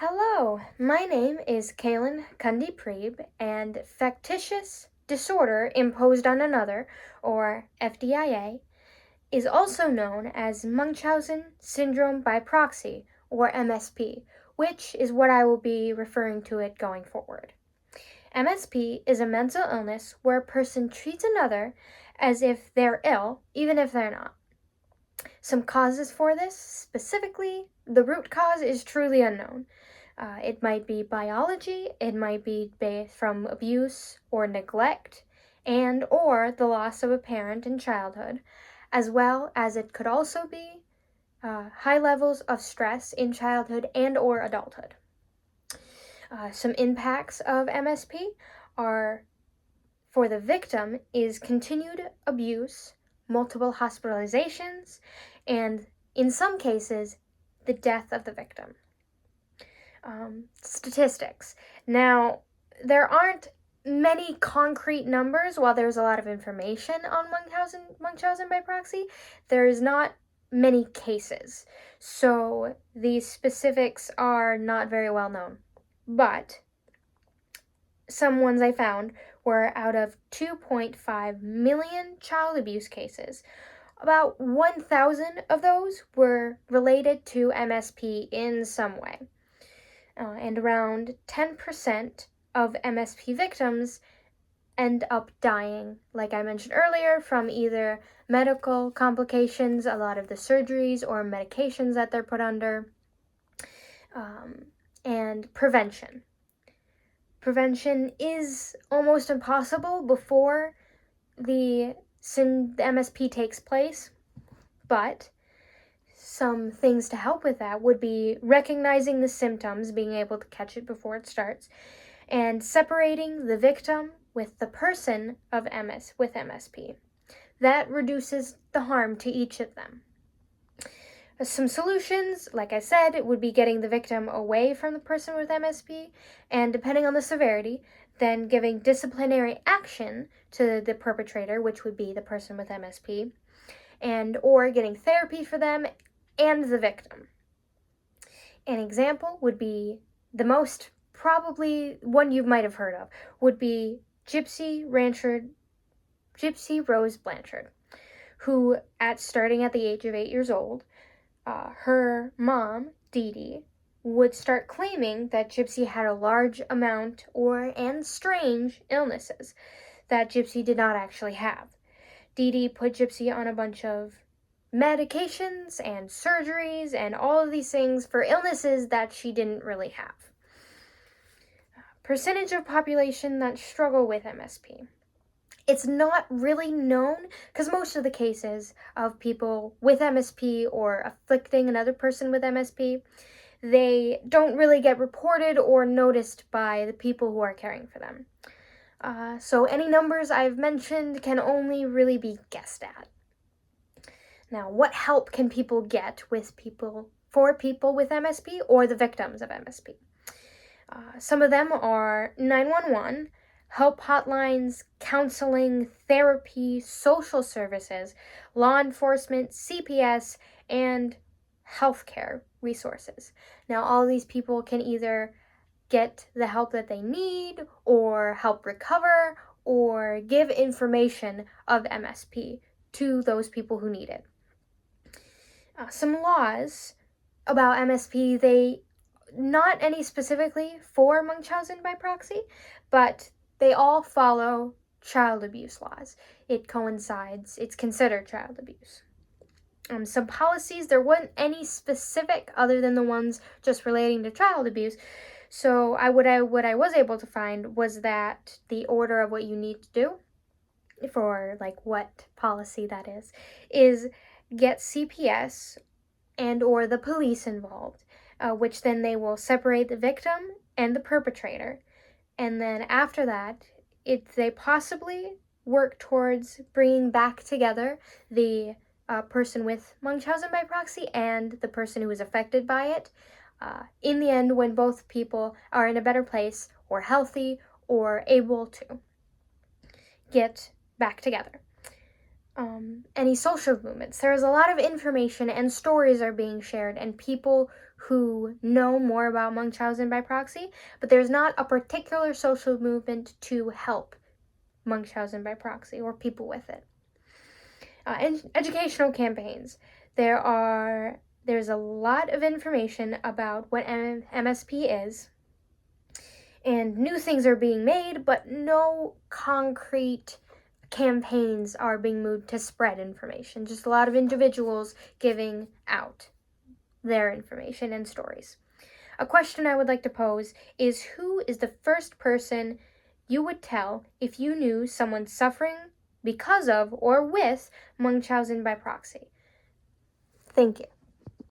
Hello, my name is Cundy-Priebe, and factitious disorder imposed on another, or FDIA, is also known as Munchausen syndrome by proxy, or MSP, which is what I will be referring to it going forward. MSP is a mental illness where a person treats another as if they're ill, even if they're not. Some causes for this, specifically, the root cause is truly unknown. It might be biology, it might be based from abuse or neglect, and or the loss of a parent in childhood, as well as it could also be high levels of stress in childhood and or adulthood. Some impacts of MSP are, for the victim, is continued abuse, multiple hospitalizations, and in some cases, the death of the victim. Statistics. Now, there aren't many concrete numbers. While there's a lot of information on Munchausen by proxy, there's not many cases. So these specifics are not very well known. But some ones I found were out of 2.5 million child abuse cases. About 1,000 of those were related to MSP in some way. And around 10% of MSP victims end up dying, like I mentioned earlier, from either medical complications, a lot of the surgeries or medications that they're put under, and prevention. Prevention is almost impossible before the MSP takes place, but some things to help with that would be recognizing the symptoms, being able to catch it before it starts, and separating the victim with the person with MSP. That reduces the harm to each of them. Some solutions, like I said, would be getting the victim away from the person with MSP, and depending on the severity, then giving disciplinary action to the perpetrator, which would be the person with MSP, and or getting therapy for them and the victim. An example would be the most probably one you might have heard of would be Gypsy Rose Blanchard, who starting at the age of 8 years old, her mom, Dee Dee, would start claiming that Gypsy had a large amount and strange illnesses that Gypsy did not actually have. Dee Dee put Gypsy on a bunch of medications and surgeries and all of these things for illnesses that she didn't really have. Percentage of population that struggle with MSP. It's not really known because most of the cases of people with MSP or afflicting another person with MSP, they don't really get reported or noticed by the people who are caring for them. So any numbers I've mentioned can only really be guessed at. Now, what help can people get for people with MSP or the victims of MSP? Some of them are 911, help hotlines, counseling, therapy, social services, law enforcement, CPS, and healthcare resources. Now, all these people can either get the help that they need or help recover or give information of MSP to those people who need it. Some laws about MSP, not any specifically for Munchausen by proxy, but they all follow child abuse laws. It's considered child abuse. Some policies, there wasn't any specific other than the ones just relating to child abuse. So what I was able to find was that the order of what you need to do for what policy that is get CPS and or the police involved, which then they will separate the victim and the perpetrator. And then after that, they possibly work towards bringing back together the person with Munchausen by proxy and the person who is affected by it. In the end, when both people are in a better place or healthy or able to get back together. Any social movements. There's a lot of information and stories are being shared, and people who know more about Munchausen by proxy, but there's not a particular social movement to help Munchausen by proxy or people with it. And educational campaigns. There's a lot of information about what MSP is, and new things are being made, but no concrete campaigns are being moved to spread information. Just a lot of individuals giving out their information and stories. A question I would like to pose is, who is the first person you would tell if you knew someone suffering because of or with Munchausen by proxy? Thank you.